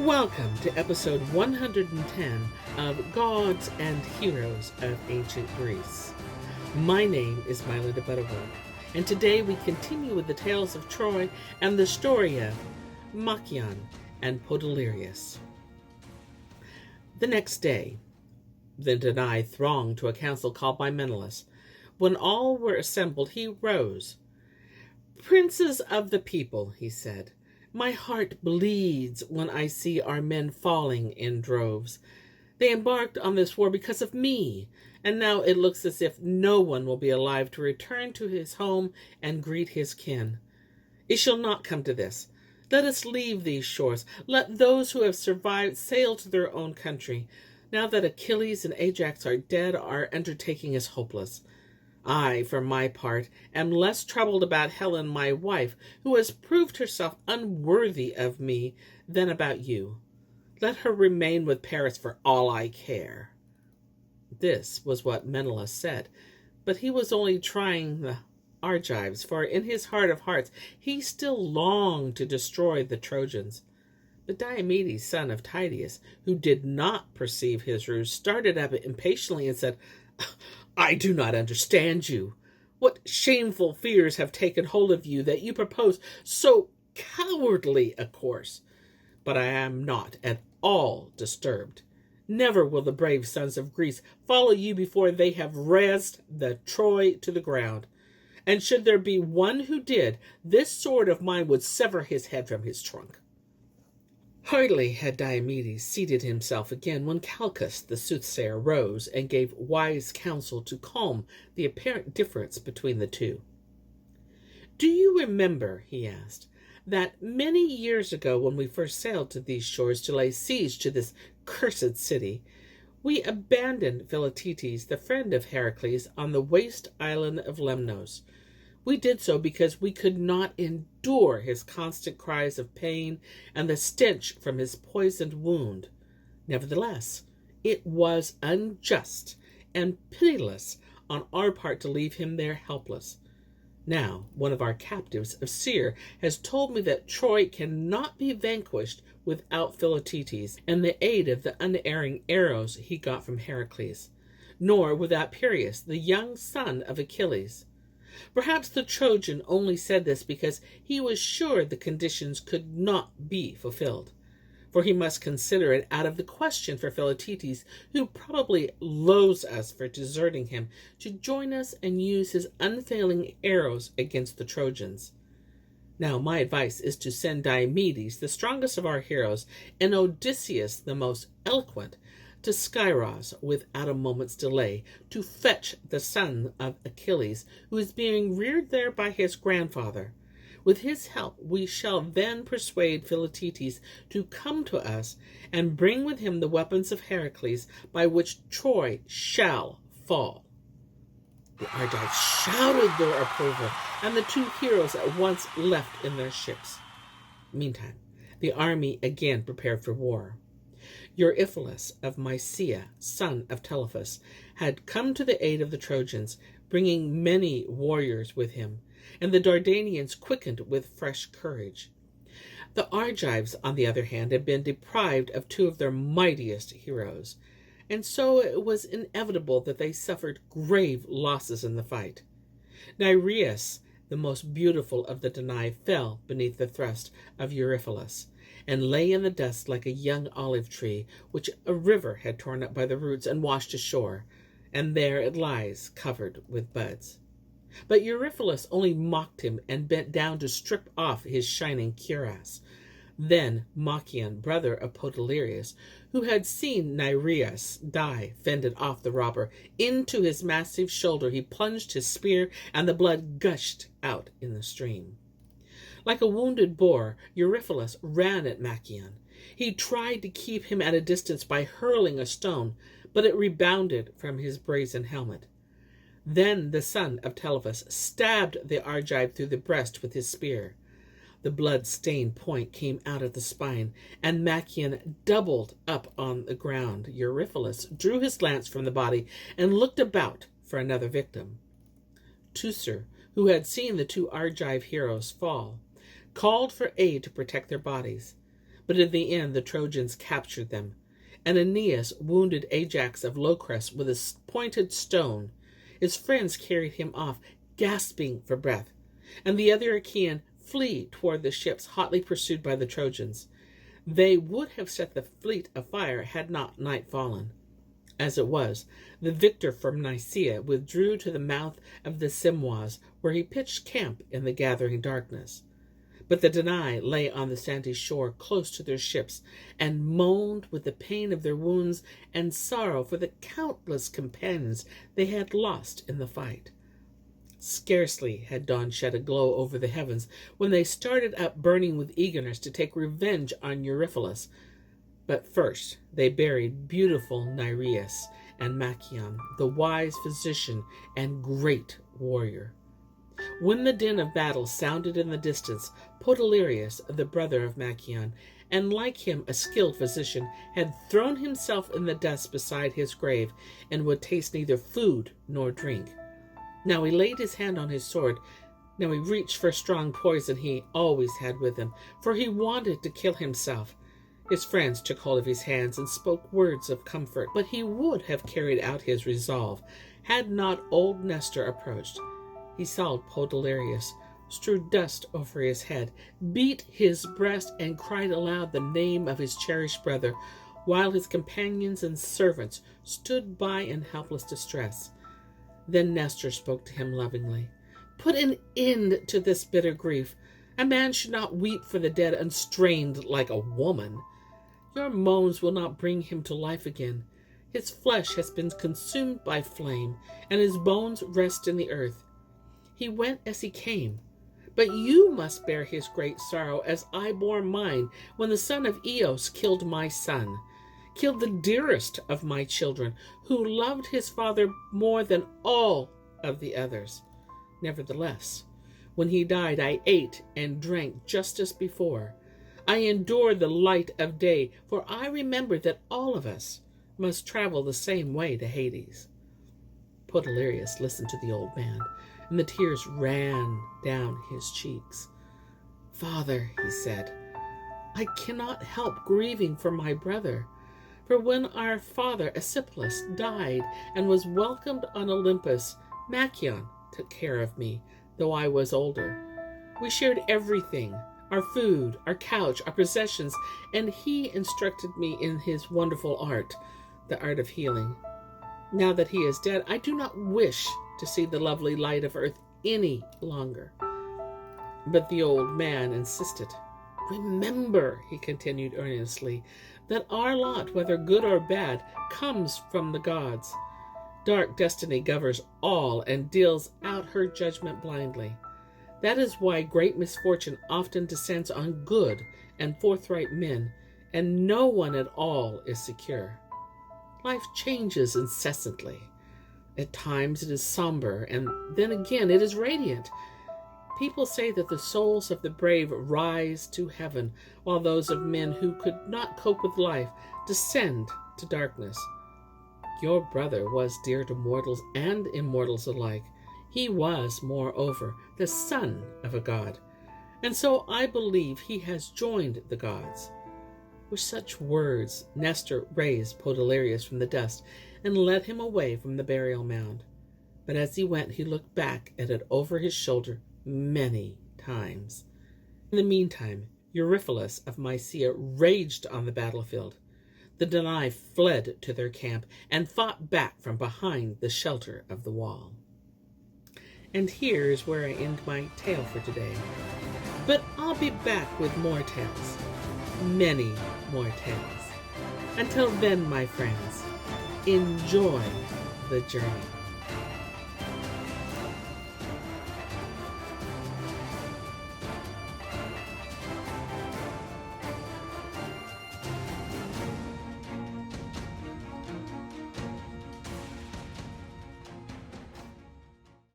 Welcome to episode 110 of Gods and Heroes of Ancient Greece. My name is MyLinda, Butterworth, and today we continue with the tales of Troy and the story of Machaon and Poldalirius. The next day, the Danai thronged to a council called by Menelaus. When all were assembled, he rose. "Princes of the people," he said, "my heart bleeds when I see our men falling in droves. They embarked on this war because of me, and now it looks as if no one will be alive to return to his home and greet his kin. It shall not come to this. Let us leave these shores. Let those who have survived sail to their own country. Now that Achilles and Ajax are dead, our undertaking is hopeless. I, for my part, am less troubled about Helen, my wife, who has proved herself unworthy of me, than about you. Let her remain with Paris for all I care." This was what Menelaus said, but he was only trying the Argives, for in his heart of hearts he still longed to destroy the Trojans. But Diomedes, son of Tydeus, who did not perceive his ruse, started up impatiently and said, "I do not understand you. What shameful fears have taken hold of you that you propose so cowardly a course? But I am not at all disturbed. Never will the brave sons of Greece follow you before they have razed the Troy to the ground. And should there be one who did, this sword of mine would sever his head from his trunk." Hardly had Diomedes seated himself again when Calchas, the soothsayer, rose and gave wise counsel to calm the apparent difference between the two. "Do you remember," he asked, "that many years ago when we first sailed to these shores to lay siege to this cursed city, we abandoned Philoctetes, the friend of Heracles, on the waste island of Lemnos? We did so because we could not endure his constant cries of pain and the stench from his poisoned wound. Nevertheless, it was unjust and pitiless on our part to leave him there helpless. Now, one of our captives of Seir has told me that Troy cannot be vanquished without Philoctetes and the aid of the unerring arrows he got from Heracles, nor without Pyrrhus, the young son of Achilles. Perhaps the Trojan only said this because he was sure the conditions could not be fulfilled, for he must consider it out of the question for Philoctetes, who probably loathes us for deserting him, to join us and use his unfailing arrows against the Trojans. Now my advice is to send Diomedes, the strongest of our heroes, and Odysseus, the most eloquent, to Scyros without a moment's delay, to fetch the son of Achilles, who is being reared there by his grandfather. With his help we shall then persuade Philoctetes to come to us and bring with him the weapons of Heracles by which Troy shall fall." The Argives shouted their approval, and the two heroes at once left in their ships. Meantime, the army again prepared for war. Eurypylus of Mysia, son of Telephus, had come to the aid of the Trojans, bringing many warriors with him, and the Dardanians quickened with fresh courage. The Argives, on the other hand, had been deprived of two of their mightiest heroes, and so it was inevitable that they suffered grave losses in the fight. Nireus, the most beautiful of the Danai, fell beneath the thrust of Eurypylus, and lay in the dust like a young olive tree, which a river had torn up by the roots and washed ashore, and there it lies covered with buds. But Eurypylus only mocked him and bent down to strip off his shining cuirass. Then Machaon, brother of Podalirius, who had seen Nireus die, fended off the robber. Into his massive shoulder he plunged his spear, and the blood gushed out in the stream. Like a wounded boar, Eurypylus ran at Machaon. He tried to keep him at a distance by hurling a stone, but it rebounded from his brazen helmet. Then the son of Telephus stabbed the Argive through the breast with his spear. The blood-stained point came out at the spine, and Machaon doubled up on the ground. Eurypylus drew his lance from the body and looked about for another victim. Teucer, who had seen the two Argive heroes fall, called for aid to protect their bodies. But in the end the Trojans captured them, and Aeneas wounded Ajax of Locris with a pointed stone. His friends carried him off, gasping for breath, and the other Achaeans flee toward the ships, hotly pursued by the Trojans. They would have set the fleet afire had not night fallen. As it was, the victor from Nicaea withdrew to the mouth of the Simois, where he pitched camp in the gathering darkness. But the Danai lay on the sandy shore close to their ships, and moaned with the pain of their wounds and sorrow for the countless companions they had lost in the fight. Scarcely had dawn shed a glow over the heavens when they started up, burning with eagerness to take revenge on Eurypylus. But first they buried beautiful Nireus and Machaon, the wise physician and great warrior. When the din of battle sounded in the distance, Podalirius, the brother of Machaon, and like him a skilled physician, had thrown himself in the dust beside his grave, and would taste neither food nor drink. Now he laid his hand on his sword. Now he reached for strong poison he always had with him, for he wanted to kill himself. His friends took hold of his hands and spoke words of comfort, but he would have carried out his resolve had not old Nestor approached. He saw Podalirius, strewed dust over his head, beat his breast, and cried aloud the name of his cherished brother, while his companions and servants stood by in helpless distress. Then Nestor spoke to him lovingly. "Put an end to this bitter grief. A man should not weep for the dead unstrained like a woman. Your moans will not bring him to life again. His flesh has been consumed by flame, and his bones rest in the earth. He went as he came, but you must bear his great sorrow as I bore mine when the son of Eos killed my son, killed the dearest of my children, who loved his father more than all of the others. Nevertheless, when he died, I ate and drank just as before. I endured the light of day, for I remember that all of us must travel the same way to Hades." Portalyrius listened to the old man, and the tears ran down his cheeks. "Father," he said, "I cannot help grieving for my brother. For when our father Eurypylus died and was welcomed on Olympus, Machaon took care of me, though I was older. We shared everything, our food, our couch, our possessions, and he instructed me in his wonderful art, the art of healing. Now that he is dead, I do not wish to see the lovely light of earth any longer." But the old man insisted. "Remember," he continued earnestly, "that our lot, whether good or bad, comes from the gods. Dark destiny governs all and deals out her judgment blindly. That is why great misfortune often descends on good and forthright men, and no one at all is secure. Life changes incessantly. At times it is somber, and then again it is radiant. People say that the souls of the brave rise to heaven, while those of men who could not cope with life descend to darkness. Your brother was dear to mortals and immortals alike. He was, moreover, the son of a god, and so I believe he has joined the gods." With such words, Nestor raised Podalirius from the dust and led him away from the burial mound. But as he went, he looked back at it over his shoulder many times. In the meantime, Eurypylus of Mysia raged on the battlefield. The Danai fled to their camp and fought back from behind the shelter of the wall. And here is where I end my tale for today. But I'll be back with more tales. Many more tales. Until then, my friends, enjoy the journey.